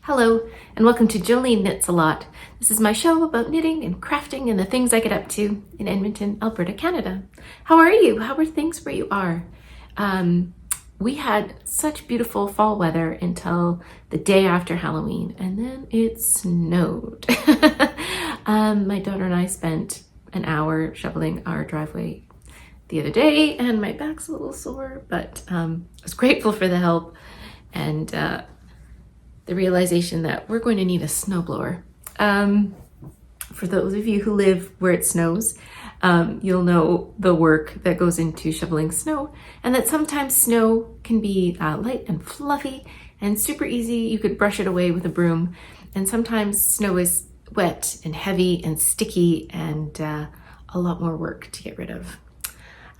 Hello, and welcome to Joline Knits a Lot. This is my show about knitting and crafting and the things I get up to in Edmonton, Alberta, Canada. How are you? How are things where you are? We had such beautiful fall weather until the day after Halloween, and then it snowed. My daughter and I spent an hour shoveling our driveway the other day, and my back's a little sore, but I was grateful for the help and the realization that we're going to need a snowblower. For those of you who live where it snows, you'll know the work that goes into shoveling snow, and that sometimes snow can be light and fluffy and super easy. You could brush it away with a broom, and sometimes snow is wet and heavy and sticky and a lot more work to get rid of.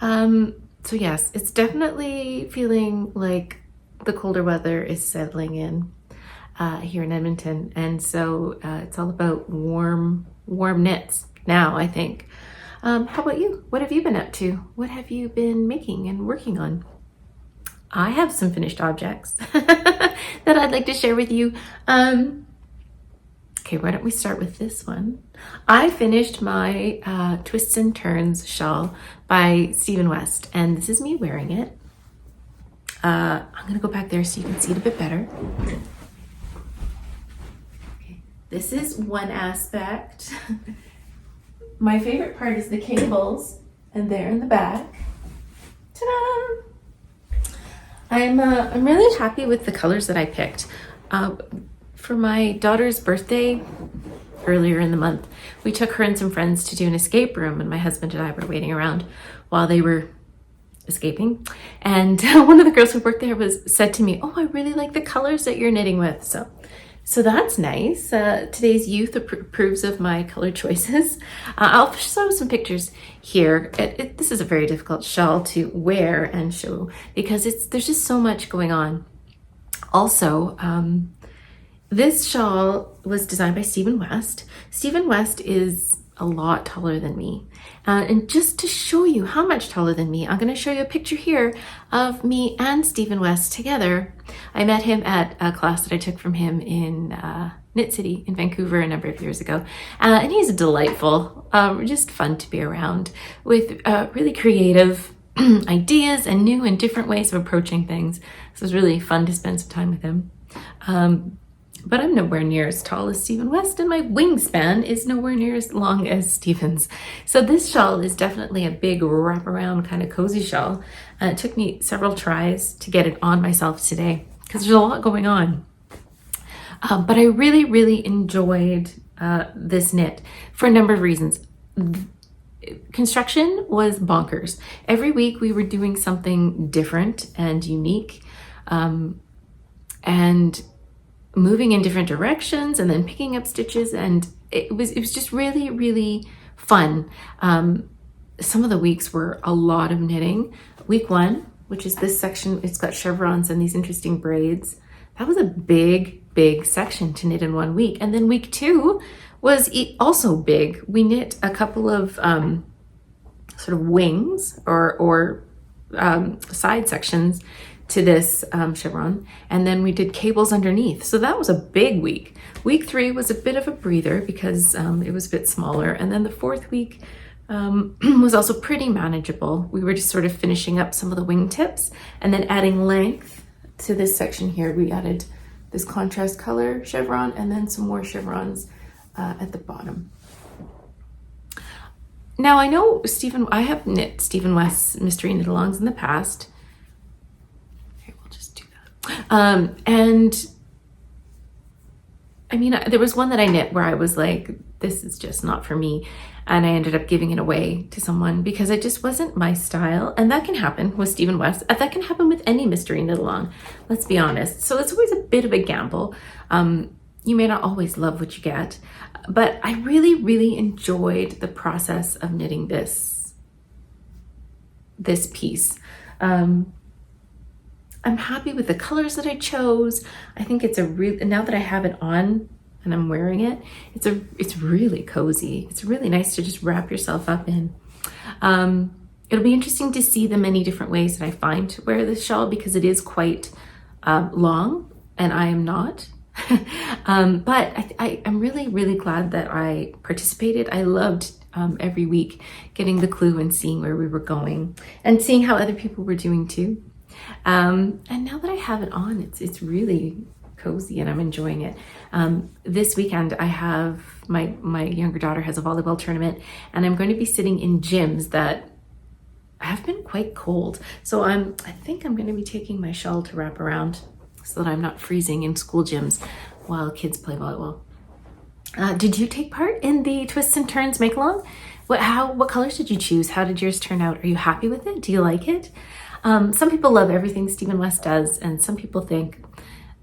So yes, it's definitely feeling like the colder weather is settling in here in Edmonton, and so it's all about warm knits now, I think. How about you? What have you been up to? What have you been making and working on? I have some finished objects that I'd like to share with you. Okay, why don't we start with this one? I finished my Twists and Turns Shawl by Stephen West, and this is me wearing it. I'm gonna go back there so you can see it a bit better. This is one aspect. My favorite part is the cables, and they're in the back. Ta-da! I'm really happy with the colors that I picked. For my daughter's birthday earlier in the month, we took her and some friends to do an escape room, and my husband and I were waiting around while they were escaping. And one of the girls who worked there said to me, "Oh, I really like the colors that you're knitting with." So that's nice. Today's youth approves of my color choices. I'll show some pictures here. This is a very difficult shawl to wear and show because there's just so much going on. Also, this shawl was designed by Stephen West. Stephen West is a lot taller than me. And just to show you how much taller than me, I'm going to show you a picture here of me and Stephen West together. I met him at a class that I took from him in Knit City in Vancouver a number of years ago. And he's delightful, just fun to be around with really creative ideas and new and different ways of approaching things. So it was really fun to spend some time with him. But I'm nowhere near as tall as Stephen West, and my wingspan is nowhere near as long as Stephen's. So this shawl is definitely a big wraparound kind of cozy shawl. It took me several tries to get it on myself today because there's a lot going on. But I really, really enjoyed this knit for a number of reasons. Construction was bonkers. Every week we were doing something different and unique, and moving in different directions and then picking up stitches, and it was just really, really fun. Some of the weeks were a lot of knitting. Week 1, which is this section, it's got chevrons and these interesting braids. That was a big section to knit in 1 week. And then week 2 was also big. We knit a couple of sort of wings or side sections to this chevron, and then we did cables underneath. So that was a big week. Week 3 was a bit of a breather because it was a bit smaller, and then the 4th week was also pretty manageable. We were just sort of finishing up some of the wing tips and then adding length to this section here. We added this contrast color chevron and then some more chevrons at the bottom. Now I know I have knit Stephen West's mystery knit-alongs in the past. And I mean, there was one that I knit where I was like, this is just not for me. And I ended up giving it away to someone because it just wasn't my style. And that can happen with Stephen West. That can happen with any mystery knit along, let's be honest. So it's always a bit of a gamble. You may not always love what you get, but I really, really enjoyed the process of knitting this this piece. I'm happy with the colors that I chose. I think it's now that I have it on and I'm wearing it, it's really cozy. It's really nice to just wrap yourself up in. It'll be interesting to see the many different ways that I find to wear this shawl, because it is quite long and I am not. But I'm really, really glad that I participated. I loved every week getting the clue and seeing where we were going and seeing how other people were doing too. And now that I have it on, it's really cozy and I'm enjoying it. This weekend I have my younger daughter has a volleyball tournament, and I'm going to be sitting in gyms that have been quite cold. So I think I'm going to be taking my shawl to wrap around so that I'm not freezing in school gyms while kids play volleyball. Did you take part in the Twists and Turns make along? What colors did you choose? How did yours turn out? Are you happy with it? Do you like it? Some people love everything Stephen West does, and some people think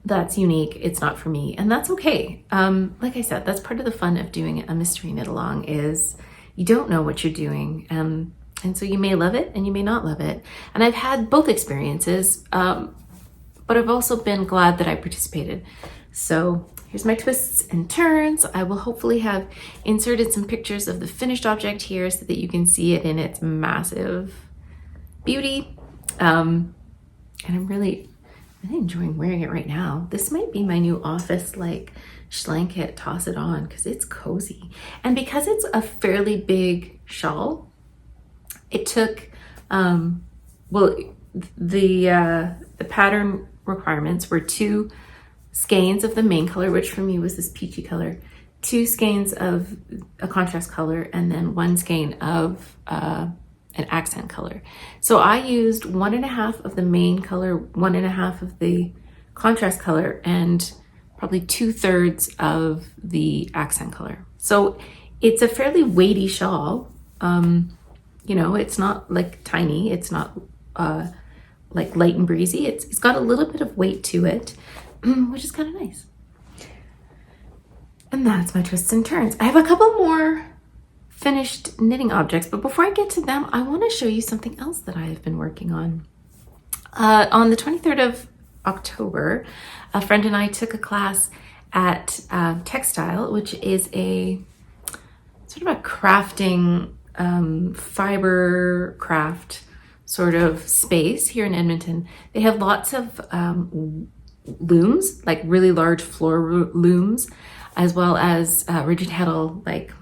that's unique, it's not for me, and that's okay. Like I said, that's part of the fun of doing a mystery knit along, is you don't know what you're doing, and so you may love it and you may not love it. And I've had both experiences, but I've also been glad that I participated. So here's my twists and turns. I will hopefully have inserted some pictures of the finished object here so that you can see it in its massive beauty. And I'm really enjoying wearing it right now. This might be my new office like schlanket, toss it on, because it's cozy. And because it's a fairly big shawl, it took, the pattern requirements were 2 skeins of the main color, which for me was this peachy color, 2 skeins of a contrast color, and then 1 skein of an accent color. So I used 1.5 of the main color, 1.5 of the contrast color, and probably 2/3 of the accent color. So it's a fairly weighty shawl. You know, it's not like tiny, it's not like light and breezy. It's got a little bit of weight to it, which is kind of nice. And that's my twists and turns. I have a couple more finished knitting objects, but before I get to them, I want to show you something else that I have been working on. On the 23rd of October, a friend and I took a class at Textile, which is a sort of a crafting, fiber craft sort of space here in Edmonton. They have lots of looms, like really large floor looms, as well as rigid heddle, like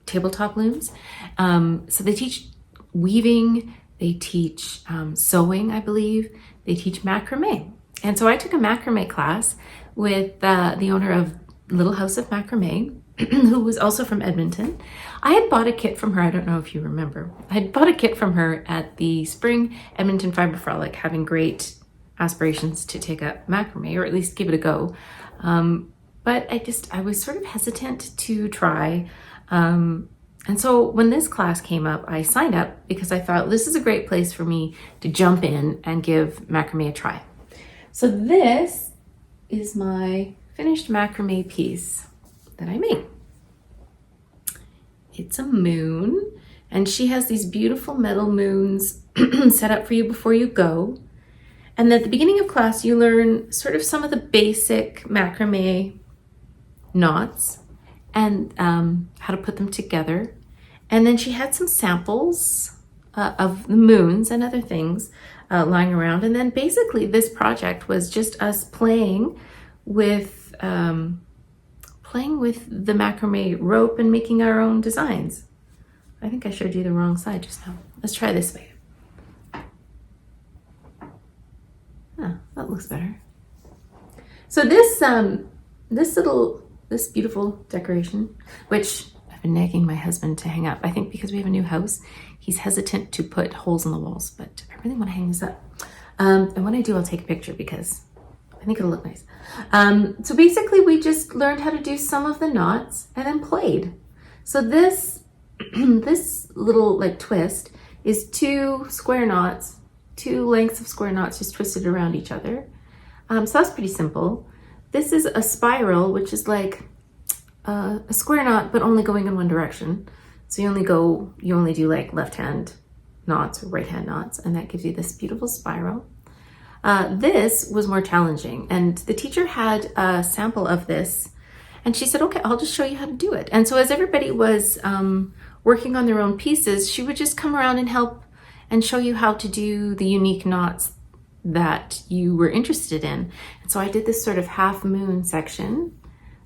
tabletop looms. So they teach weaving, they teach sewing, I believe. They teach macrame. And so I took a macrame class with the owner of Little House of Macrame, who was also from Edmonton. I had bought a kit from her, I don't know if you remember. I had bought a kit from her at the spring Edmonton Fibre Frolic, having great aspirations to take up macrame, or at least give it a go. But I was sort of hesitant to try. And so when this class came up, I signed up because I thought this is a great place for me to jump in and give macrame a try. So this is my finished macrame piece that I made. It's a moon, and she has these beautiful metal moons set up for you before you go. And at the beginning of class, you learn sort of some of the basic macrame knots and how to put them together. And then she had some samples of the moons and other things lying around. And then basically this project was just us playing with the macrame rope and making our own designs. I think I showed you the wrong side just now. Let's try this way. That looks better. So this beautiful decoration, which I've been nagging my husband to hang up. I think because we have a new house, he's hesitant to put holes in the walls, but I really want to hang this up. And when I do, I'll take a picture because I think it'll look nice. So basically we just learned how to do some of the knots and then played. So this little like twist is 2 square knots, 2 lengths of square knots just twisted around each other. So that's pretty simple. This is a spiral, which is like a square knot, but only going in one direction. So you only do like left hand knots or right hand knots, and that gives you this beautiful spiral. This was more challenging, and the teacher had a sample of this, and she said, okay, I'll just show you how to do it. And so as everybody was working on their own pieces, she would just come around and help and show you how to do the unique knots that you were interested in. And so I did this sort of half moon section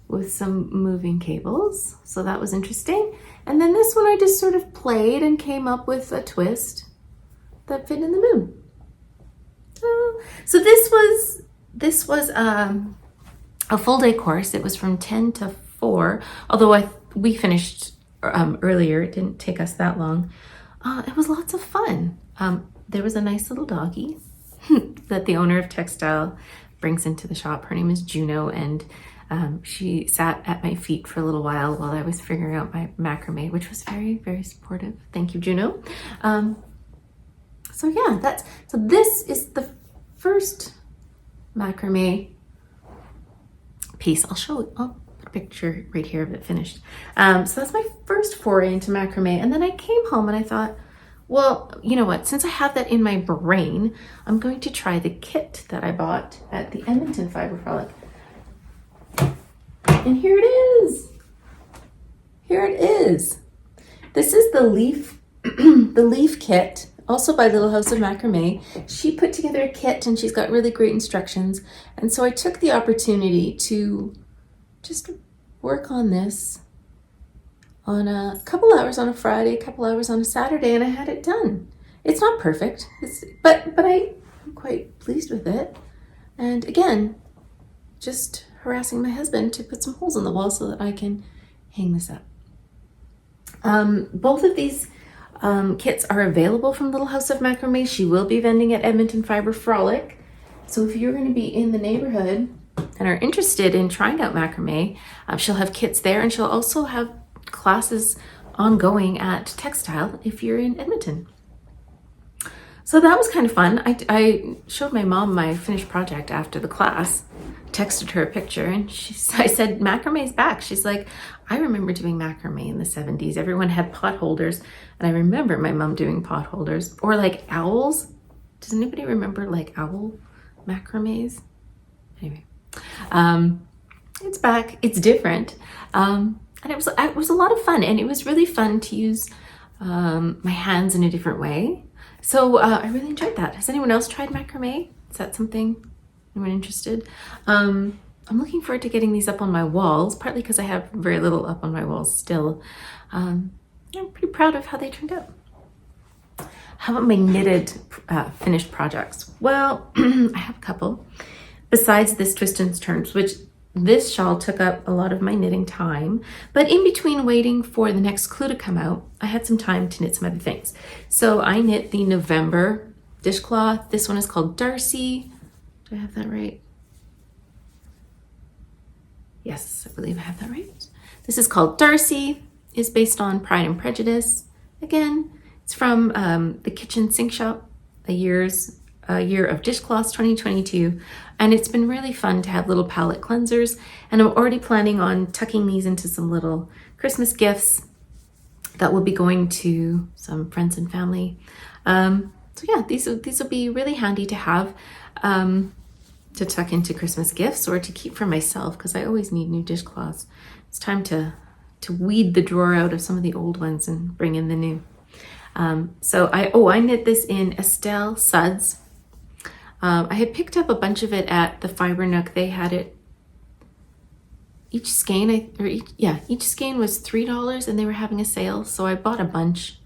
with some moving cables, so that was interesting. And then this one I just sort of played and came up with a twist that fit in the moon. So this was a full day course. It was from 10 to 4, although we finished earlier. It didn't take us that long. It was lots of fun. There was a nice little doggie that the owner of Textile brings into the shop. Her name is Juno, and she sat at my feet for a little while I was figuring out my macrame, which was very, very supportive. Thank you, Juno. So yeah, so this is the first macrame piece. I'll put a picture right here of it finished. So that's my first foray into macrame. And then I came home and I thought, well, you know what? Since I have that in my brain, I'm going to try the kit that I bought at the Edmonton Fibre Frolic. And here it is. Here it is. This is the leaf, the leaf kit, also by Little House of Macrame. She put together a kit and she's got really great instructions. And so I took the opportunity to just work on this on a couple hours on a Friday, a couple hours on a Saturday, and I had it done. It's not perfect, but I'm quite pleased with it. And again, just harassing my husband to put some holes in the wall so that I can hang this up. Both of these kits are available from Little House of Macrame. She will be vending at Edmonton Fibre Frolic. So if you're going to be in the neighborhood and are interested in trying out macrame, she'll have kits there, and she'll also have classes ongoing at Textile if you're in Edmonton. So that was kind of fun. I showed my mom my finished project after the class, texted her a picture, and I said, macrame's back. She's like, I remember doing macrame in the 70s. Everyone had pot holders, and I remember my mom doing pot holders, or like owls. Does anybody remember like owl macrames? Anyway, it's back. It's different. And it was a lot of fun, and it was really fun to use my hands in a different way. So I really enjoyed that. Has anyone else tried macrame? Is that something? Anyone interested? I'm looking forward to getting these up on my walls, partly because I have very little up on my walls still. I'm pretty proud of how they turned out. How about my knitted finished projects? Well, I have a couple. Besides this Twists and Turns, which this shawl took up a lot of my knitting time, but in between waiting for the next clue to come out, I had some time to knit some other things. So I knit the November dishcloth. This one is called Darcy. Do I have that right? Yes, I believe I have that right. This is called Darcy, is based on Pride and Prejudice. Again, it's from the Kitchen Sink Shop, a year of dishcloths 2022, and it's been really fun to have little palette cleansers, and I'm already planning on tucking these into some little Christmas gifts that will be going to some friends and family. So yeah, these will be really handy to have to tuck into Christmas gifts or to keep for myself, because I always need new dishcloths. It's time to weed the drawer out of some of the old ones and bring in the new. So I knit this in Estelle Suds. I had picked up a bunch of it at the Fibre Nook. They had it, each skein was $3 and they were having a sale. So I bought a bunch.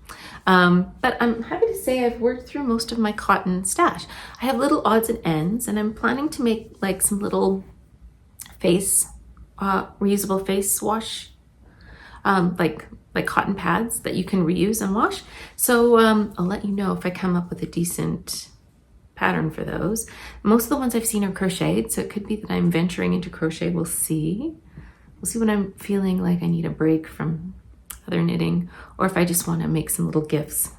But I'm happy to say I've worked through most of my cotton stash. I have little odds and ends, and I'm planning to make like some little reusable face wash, like cotton pads that you can reuse and wash. So I'll let you know if I come up with a decent pattern for those. Most of the ones I've seen are crocheted, so it could be that I'm venturing into crochet. We'll see when I'm feeling like I need a break from other knitting, or if I just want to make some little gifts.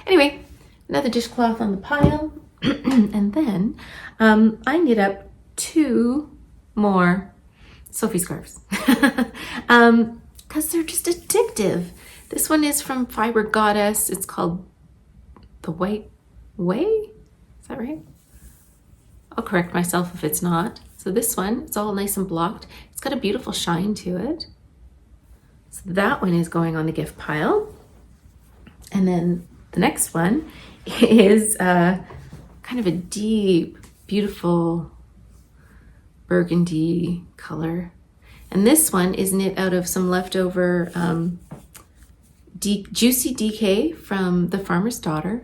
Anyway, another dishcloth on the pile. And then I knit up 2 more Sophie scarves because they're just addictive. This one is from Fibre Goddess. It's called the White Way. Is that right? I'll correct myself if it's not. So this one, it's all nice and blocked. It's got a beautiful shine to it. So that one is going on the gift pile. And then the next one is kind of a deep, beautiful burgundy color. And this one is knit out of some leftover juicy DK from the Farmer's Daughter.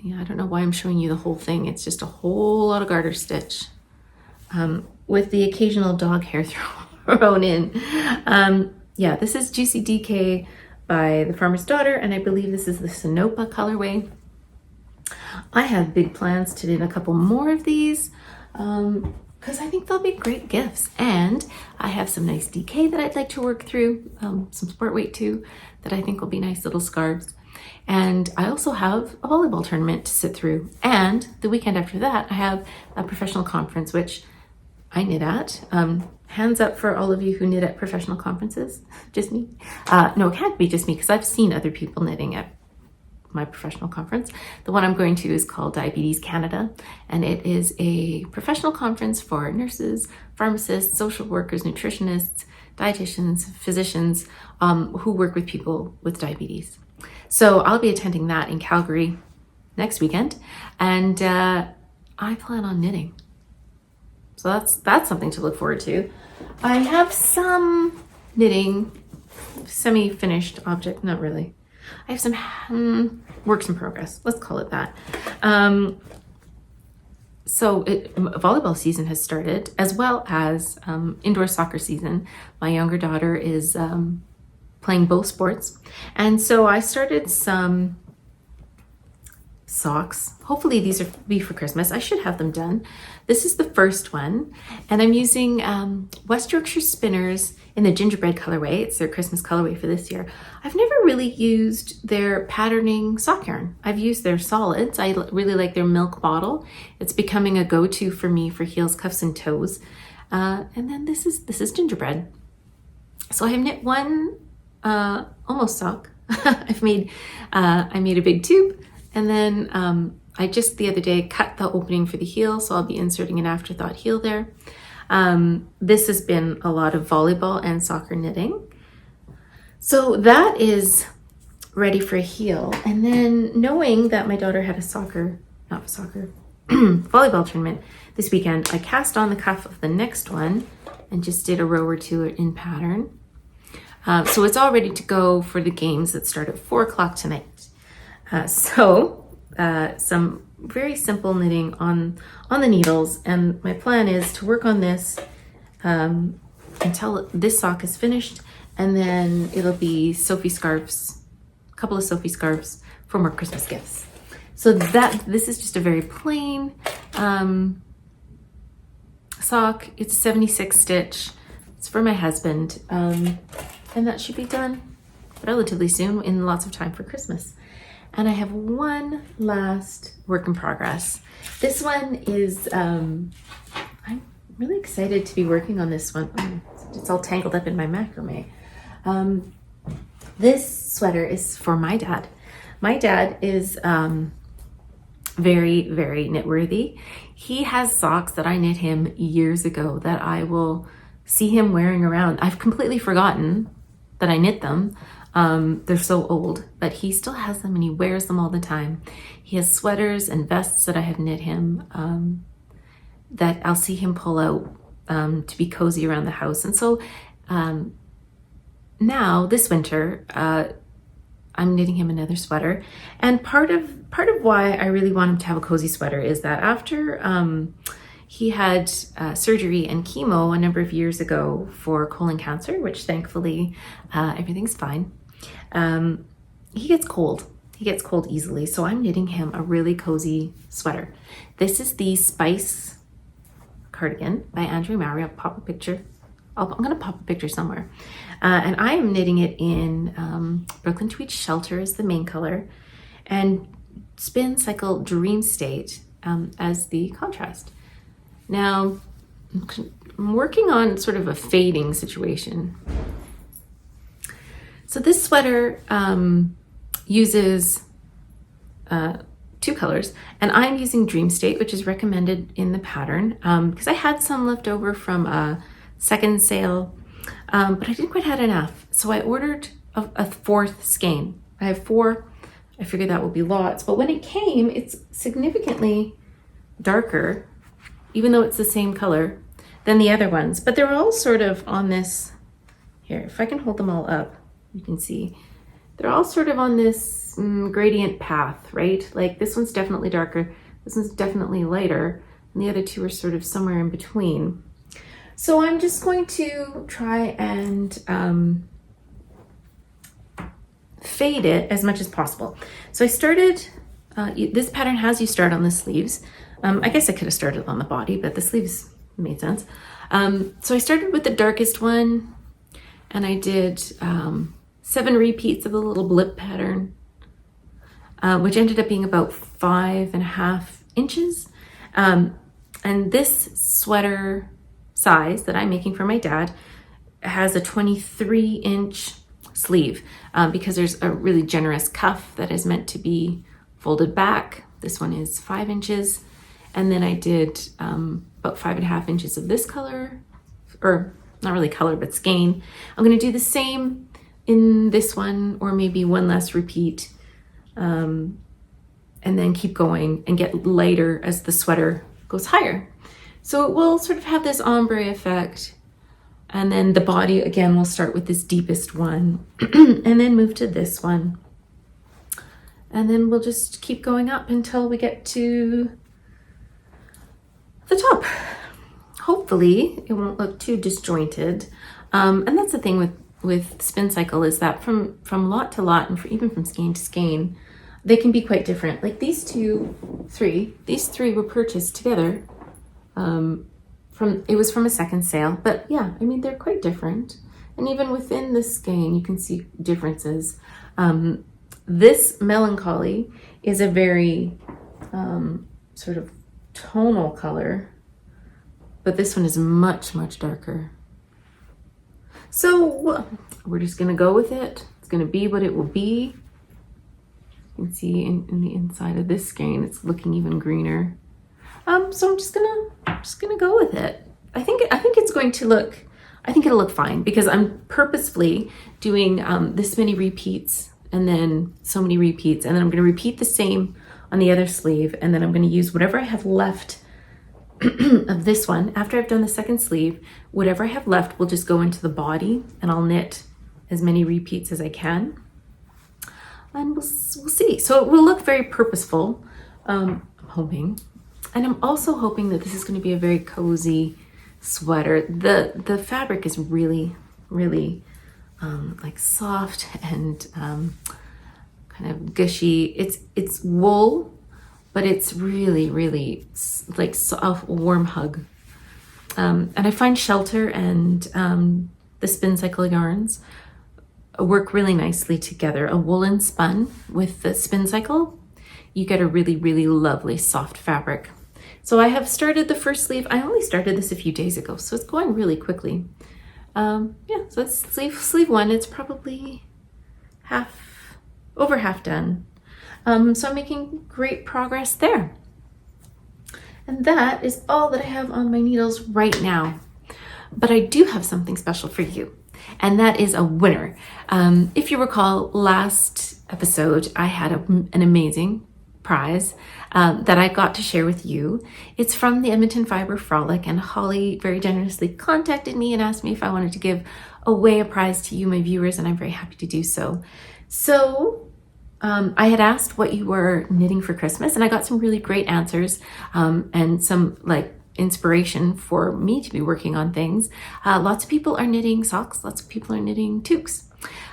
Yeah, I don't know why I'm showing you the whole thing. It's just a whole lot of garter stitch with the occasional dog hair thrown in. Yeah, this is Juicy DK by the Farmer's Daughter, and I believe this is the Sinopa colorway. I have big plans to do a couple more of these because I think they'll be great gifts. And I have some nice DK that I'd like to work through, some sport weight too, that I think will be nice little scarves. And I also have a volleyball tournament to sit through. And the weekend after that, I have a professional conference, which I knit at. Hands up for all of you who knit at professional conferences. Just me? No, it can't be just me because I've seen other people knitting at my professional conference. The one I'm going to is called Diabetes Canada, and it is a professional conference for nurses, pharmacists, social workers, nutritionists, dietitians, physicians who work with people with diabetes. So I'll be attending that in Calgary next weekend, and I plan on knitting. So that's something to look forward to. I have some knitting, semi-finished object, not really. I have some works in progress, let's call it that. So volleyball season has started, as well as indoor soccer season. My younger daughter is playing both sports. And so I started some socks. Hopefully these will be for Christmas. I should have them done. This is the first one, and I'm using West Yorkshire Spinners in the gingerbread colorway. It's their Christmas colorway for this year. I've never really used their patterning sock yarn. I've used their solids. I really like their milk bottle. It's becoming a go-to for me for heels, cuffs, and toes. And then this is gingerbread. So I have knit one almost sock. I made a big tube, and then I just the other day cut the opening for the heel, so I'll be inserting an afterthought heel there. This has been a lot of volleyball and soccer knitting. So that is ready for a heel. And then knowing that my daughter had a volleyball tournament this weekend, I cast on the cuff of the next one and just did a row or two in pattern. So it's all ready to go for the games that start at 4 o'clock tonight. Some very simple knitting on the needles, and my plan is to work on this until this sock is finished, and then it'll be Sophie scarves, a couple of Sophie scarves for more Christmas gifts. So this is just a very plain sock. It's 76 stitch. It's for my husband, and that should be done relatively soon, in lots of time for Christmas. And I have one last work in progress. This one is, I'm really excited to be working on this one. It's all tangled up in my macrame. This sweater is for my dad. My dad is very, very knitworthy. He has socks that I knit him years ago that I will see him wearing around. I've completely forgotten that I knit them. They're so old, but he still has them and he wears them all the time. He has sweaters and vests that I have knit him that I'll see him pull out to be cozy around the house. And so now this winter, I'm knitting him another sweater. And part of why I really want him to have a cozy sweater is that after he had surgery and chemo a number of years ago for colon cancer, which thankfully everything's fine. He gets cold. He gets cold easily. So I'm knitting him a really cozy sweater. This is the Spice cardigan by Andrew Mowry. I'll pop a picture. I'm going to pop a picture somewhere. And I am knitting it in Brooklyn Tweed Shelter is the main color, and Spin Cycle Dream State as the contrast. Now, I'm working on sort of a fading situation. So this sweater uses two colors, and I'm using Dream State, which is recommended in the pattern, because I had some left over from a second sale, but I didn't quite have enough. So I ordered a fourth skein. I have 4. I figured that would be lots, but when it came, it's significantly darker, even though it's the same color, than the other ones. But they're all sort of on this, here, if I can hold them all up, you can see. They're all sort of on this gradient path, right? Like this one's definitely darker, this one's definitely lighter, and the other two are sort of somewhere in between. So I'm just going to try and fade it as much as possible. So I started, this pattern has you start on the sleeves. I guess I could have started on the body, but the sleeves made sense. So I started with the darkest one, and I did 7 repeats of the little blip pattern, which ended up being about 5.5 inches. And this sweater size that I'm making for my dad has a 23-inch sleeve, because there's a really generous cuff that is meant to be folded back. This one is 5 inches. And then I did about 5.5 inches of this color, or not really color, but skein. I'm going to do the same in this one, or maybe one less repeat, and then keep going and get lighter as the sweater goes higher. So it will sort of have this ombre effect. And then the body, again, we'll start with this deepest one and then move to this one. And then we'll just keep going up until we get to the top. Hopefully it won't look too disjointed. And that's the thing with spin cycle, is that from lot to lot, and even from skein to skein, they can be quite different. Like these three were purchased together. It was from a second sale, but yeah, I mean, they're quite different. And even within the skein, you can see differences. This Melancholy is a very sort of tonal color, but this one is much, much darker. So we're just gonna go with it. It's gonna be what it will be. You can see in the inside of this skein, it's looking even greener. So I'm just gonna go with it. I think it's going to look, I think it'll look fine, because I'm purposefully doing this many repeats and then so many repeats, and then I'm going to repeat the same on the other sleeve, and then I'm going to use whatever I have left of this one. After I've done the second sleeve, whatever I have left will just go into the body, and I'll knit as many repeats as I can, and we'll see. So it will look very purposeful, I'm hoping. And I'm also hoping that this is going to be a very cozy sweater. The fabric is really, really like soft and kind of gushy. It's wool, but it's really, really like a warm hug. And I find Shelter and the Spin Cycle yarns work really nicely together. A woolen spun with the Spin Cycle, you get a really, really lovely soft fabric. So I have started the first sleeve. I only started this a few days ago, so it's going really quickly. Yeah, so that's sleeve 1. It's probably over half done. So I'm making great progress there. And that is all that I have on my needles right now. But I do have something special for you, and that is a winner. If you recall, last episode, I had an amazing prize that I got to share with you. It's from the Edmonton Fibre Frolic, and Holly very generously contacted me and asked me if I wanted to give away a prize to you, my viewers, and I'm very happy to do so. So I had asked what you were knitting for Christmas, and I got some really great answers and some like inspiration for me to be working on things. Lots of people are knitting socks, lots of people are knitting toques.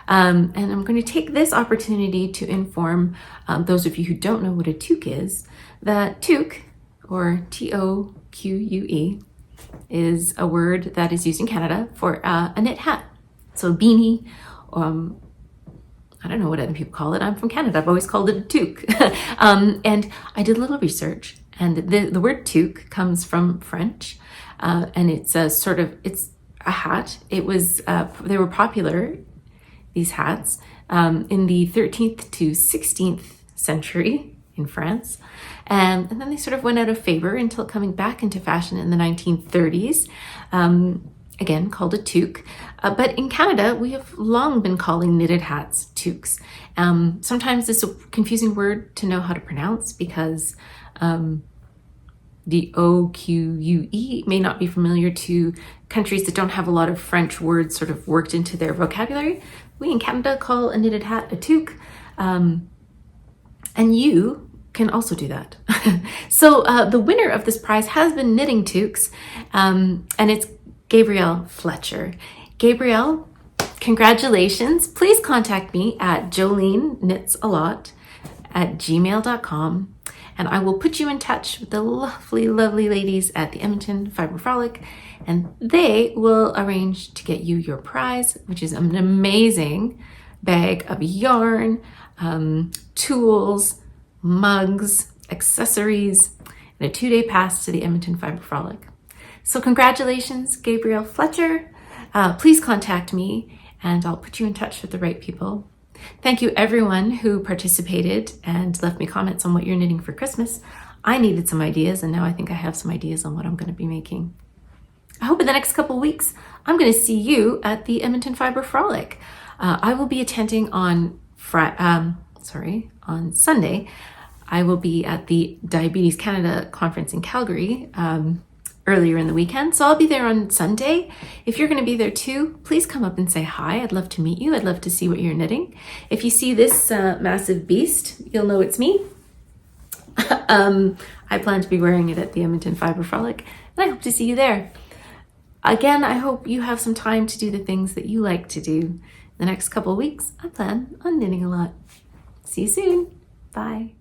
And I'm going to take this opportunity to inform those of you who don't know what a toque is, that toque, or T-O-Q-U-E, is a word that is used in Canada for a knit hat. So a beanie, I don't know what other people call it. I'm from Canada. I've always called it a toque. And I did a little research, and the word toque comes from French, and it's it's a hat. It was, they were popular, these hats, in the 13th to 16th century. in France. And then they sort of went out of favor until coming back into fashion in the 1930s, again called a toque. But in Canada, we have long been calling knitted hats toques. Sometimes it's a confusing word to know how to pronounce because the O-Q-U-E may not be familiar to countries that don't have a lot of French words sort of worked into their vocabulary. We in Canada call a knitted hat a toque, and you can also do that. So the winner of this prize has been knitting toques, and it's Gabrielle Fletcher. Gabrielle, congratulations. Please contact me at jolineknitsalot@gmail.com. And I will put you in touch with the lovely, lovely ladies at the Edmonton Fibre Frolic, and they will arrange to get you your prize, which is an amazing bag of yarn, tools, mugs, accessories, and a 2-day pass to the Edmonton Fibre Frolic. So congratulations, Gabrielle Fletcher. Please contact me, and I'll put you in touch with the right people. Thank you everyone who participated and left me comments on what you're knitting for Christmas. I needed some ideas, and now I think I have some ideas on what I'm going to be making. I hope in the next couple weeks I'm going to see you at the Edmonton Fibre Frolic. I will be attending on Sunday. I will be at the Diabetes Canada conference in Calgary earlier in the weekend. So I'll be there on Sunday. If you're going to be there too, please come up and say hi. I'd love to meet you. I'd love to see what you're knitting. If you see this massive beast, you'll know it's me. I plan to be wearing it at the Edmonton Fibre Frolic, and I hope to see you there. Again, I hope you have some time to do the things that you like to do. The next couple of weeks, I plan on knitting a lot. See you soon. Bye.